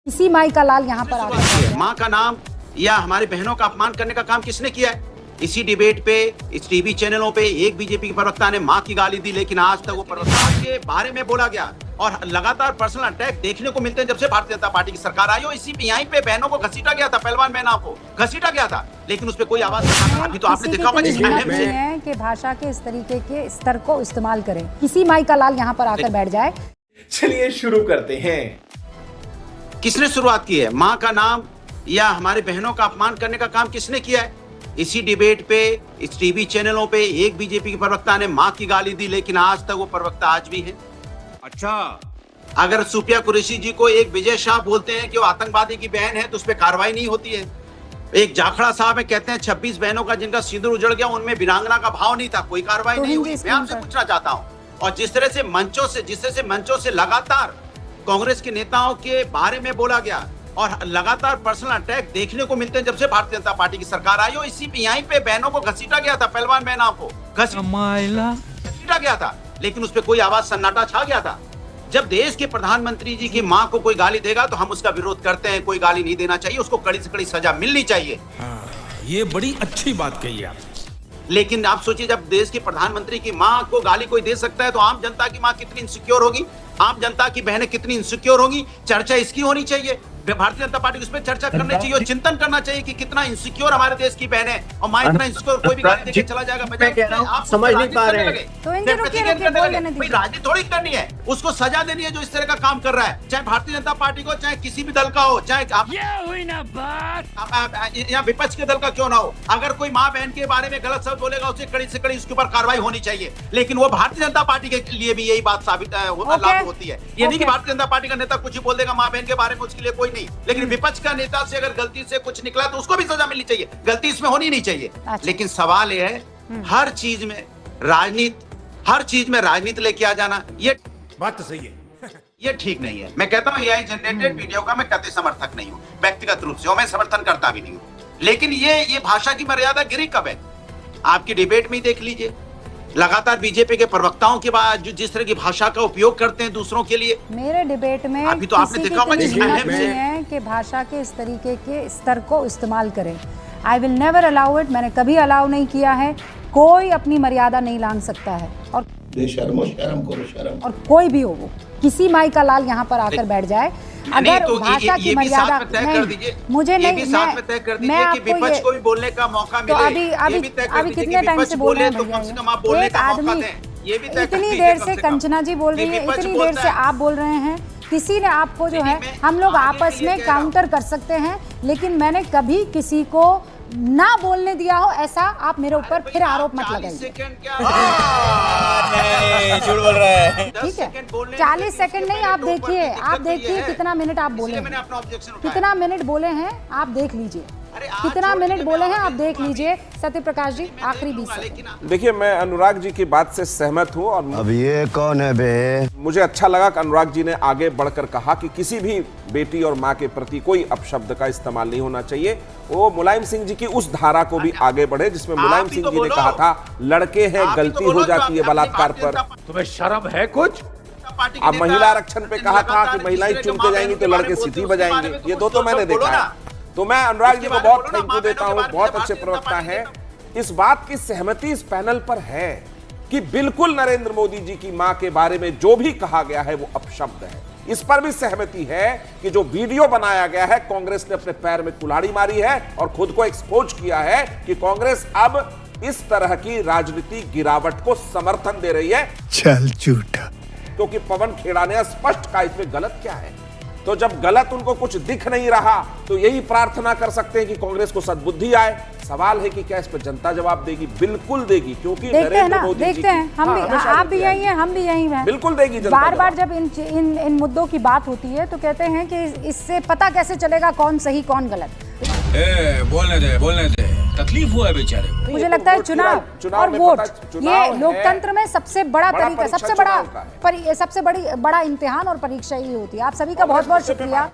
इसी माई का लाल यहाँ पर आता है। माँ का नाम या हमारी बहनों का अपमान करने का काम किसने किया है? इसी डिबेट पे, इस टीवी चैनलों पे एक बीजेपी के प्रवक्ता ने माँ की गाली दी, लेकिन आज तक वो प्रवक्ता के बारे में बोला गया और लगातार पर्सनल अटैक देखने को मिलते हैं जब से भारतीय जनता पार्टी की सरकार आई हो। इसी यहीं पे बहनों को घसीटा गया था, पहलवान बहनों को घसीटा गया था, लेकिन उस पर कोई आवाज नहीं। अभी तो आपने देखा होगा कि भाषा के इस तरीके के स्तर को इस्तेमाल करें, किसी माई का लाल यहाँ पर आकर बैठ जाए। चलिए शुरू करते हैं। किसने शुरुआत की है? माँ का नाम या हमारी बहनों का अपमान करने का काम किसने किया है? इसी डिबेट पे, इस टीवी चैनलों पे एक बीजेपी के प्रवक्ता ने माँ की गाली दी, लेकिन आज तक वो प्रवक्ता आज भी है। अच्छा, अगर सुप्रिया कुरैशी जी को एक विजय शाह बोलते हैं कि वो आतंकवादी की बहन है तो उस पर कार्रवाई नहीं होती है। एक जाखड़ा साहब है, कहते हैं 26 बहनों का जिनका सिंदूर उजड़ गया उनमें वीरांगना का भाव नहीं था, कोई कार्रवाई नहीं हुई। मैं आपसे पूछना चाहता हूँ, और जिस तरह से मंचों से लगातार कांग्रेस के नेताओं के बारे में बोला गया और लगातार पर्सनल अटैक देखने को मिलते हैं जब से भारतीय जनता पार्टी की सरकार आई हो। इसी यहीं पे बहनों को घसीटा गया था, पहलवान बहनों को घसीटा गया था, लेकिन उस पर कोई आवाज, सन्नाटा छा गया था। जब देश के प्रधानमंत्री जी की माँ को कोई गाली देगा तो हम उसका विरोध करते हैं। कोई गाली नहीं देना चाहिए, उसको कड़ी से कड़ी सजा मिलनी चाहिए। ये बड़ी अच्छी बात कही आप। लेकिन आप सोचिए, जब देश के प्रधानमंत्री की माँ को गाली कोई दे सकता है तो आम जनता की माँ कितनी इनसिक्योर होगी, आम जनता की बहनें कितनी इनसिक्योर होगी। चर्चा इसकी होनी चाहिए, भारतीय जनता पार्टी को इस पर चर्चा करनी चाहिए और चिंतन करना चाहिए कि कितना इनसिक्योर हमारे देश की बहनें, और माँ इतना इनसिक्योर कोई भी गाली देके चला जाएगा। आप समझ नहीं पा रहे हैं। राजनीति थोड़ी करनी है, उसको सजा देनी है जो इस तरह का काम कर रहा है, चाहे भारतीय जनता पार्टी को, चाहे किसी भी दल का हो, चाहे या विपक्ष के दल का क्यों ना हो। अगर कोई माँ बहन के बारे में गलत शब्द बोलेगा उसे कड़ी से कड़ी उसके ऊपर कार्रवाई होनी चाहिए। लेकिन वो भारतीय जनता पार्टी के लिए भी यही बात साबित लागू होती है। ये नहीं कि भारतीय जनता पार्टी का नेता कुछ ही बोल देगा माँ बहन के बारे में, उसके लिए कोई नहीं। लेकिन विपक्ष का नेता से अगर गलती से कुछ निकला तो उसको भी सजा मिलनी चाहिए, गलती इसमें होनी नहीं चाहिए। लेकिन सवाल ये है, हर चीज में राजनीति लेके आ जाना, ये बात तो सही है। ये ठीक नहीं है। मैं कहता हूँ एआई जनरेटेड वीडियो का मैं कतई समर्थक नहीं हूँ, व्यक्तिगत रूप से, और मैं समर्थन करता भी नहीं हूँ। लेकिन ये भाषा की मर्यादा गिरी कब है? आपकी डिबेट में ही देख लीजिए, लगातार बीजेपी के प्रवक्ताओं के बाद जो जिस तरह की भाषा का उपयोग करते हैं दूसरों के लिए। मेरे डिबेट में अभी तो आपने देखा होगा कि भाषा के इस तरीके के स्तर को इस्तेमाल करें। I will never allow it. मैंने कभी अलाउ नहीं किया है। कोई अपनी मर्यादा नहीं लांघ सकता है, और शर्म करो शर्म। और कोई भी हो, वो किसी माई का लाल यहाँ पर आकर बैठ जाए। अगर तो भाषा की मर्यादा मुझे नहीं, मैं आपको विपक्ष को भी बोलने का मौका मिले। तो अभी कितने टाइम से बोल रहे हैं भैया? एक आदमी इतनी देर से कंचना जी बोल रही है, इतनी देर से आप बोल रहे हैं, किसी ने आपको जो है, हम लोग आपस में काउंटर कर सकते हैं, लेकिन मैंने कभी किसी को ना बोलने दिया हो ऐसा आप मेरे ऊपर फिर आरोप मत लगाइए। झूठ बोल रहा है। ठीक है, 40 सेकंड नहीं, आप देखिए कितना मिनट आप बोले हैं, कितना मिनट बोले हैं आप देख लीजिए, कितना मिनट बोले हैं आप देख लीजिए। सत्य प्रकाश जी, आखिरी 20 सेकंड। देखिए, मैं अनुराग जी की बात से सहमत हूँ, और अब ये कौन है बे? मुझे अच्छा लगा कि अनुराग जी ने आगे बढ़कर कहा कि किसी भी बेटी और माँ के प्रति कोई अपशब्द का इस्तेमाल नहीं होना चाहिए। वो मुलायम सिंह जी की उस धारा को भी आगे बढ़े जिसमें मुलायम सिंह जी ने कहा था लड़के हैं, गलती हो जाती है बलात्कार पर। तुम्हें शर्म है कुछ? अब महिला आरक्षण पे कहा था कि महिलाएं चुनते जाएंगी तो लड़के सीटी बजाएंगे। ये दो तो मैंने देखा है। तो मैं अनुराग जी को बहुत थैंक यू देता हूँ, बहुत अच्छे प्रवक्ता हैं। इस बात की सहमति इस पैनल पर है कि बिल्कुल नरेंद्र मोदी जी की मां के बारे में जो भी कहा गया है वो अपशब्द है। इस पर भी सहमति है कि जो वीडियो बनाया गया है, कांग्रेस ने अपने पैर में कुल्हाड़ी मारी है और खुद को एक्सपोज किया है कि कांग्रेस अब इस तरह की राजनीतिक गिरावट को समर्थन दे रही है। चल झूठा। क्योंकि पवन खेड़ा ने स्पष्ट कहा इसमें गलत क्या है। तो जब गलत उनको कुछ दिख नहीं रहा तो यही प्रार्थना कर सकते हैं कि कांग्रेस को सद्बुद्धि आए। सवाल है कि क्या इस पर जनता जवाब देगी? बिल्कुल देगी, क्योंकि नरेंद्र मोदी जी देखते हैं, हम भी, आप भी यही हैं, हम भी यही हैं। बिल्कुल देगी जनता। बार बार जब इन मुद्दों की बात होती है तो कहते हैं कि इससे पता कैसे चलेगा कौन सही कौन गलत। बोलने दे, तकलीफ हुआ है बेचारे को। मुझे लगता है चुनाव और वोट, ये लोकतंत्र में सबसे बड़ा तरीका, सबसे बड़ा इम्तिहान और परीक्षा ही होती है। आप सभी का बहुत बहुत शुक्रिया।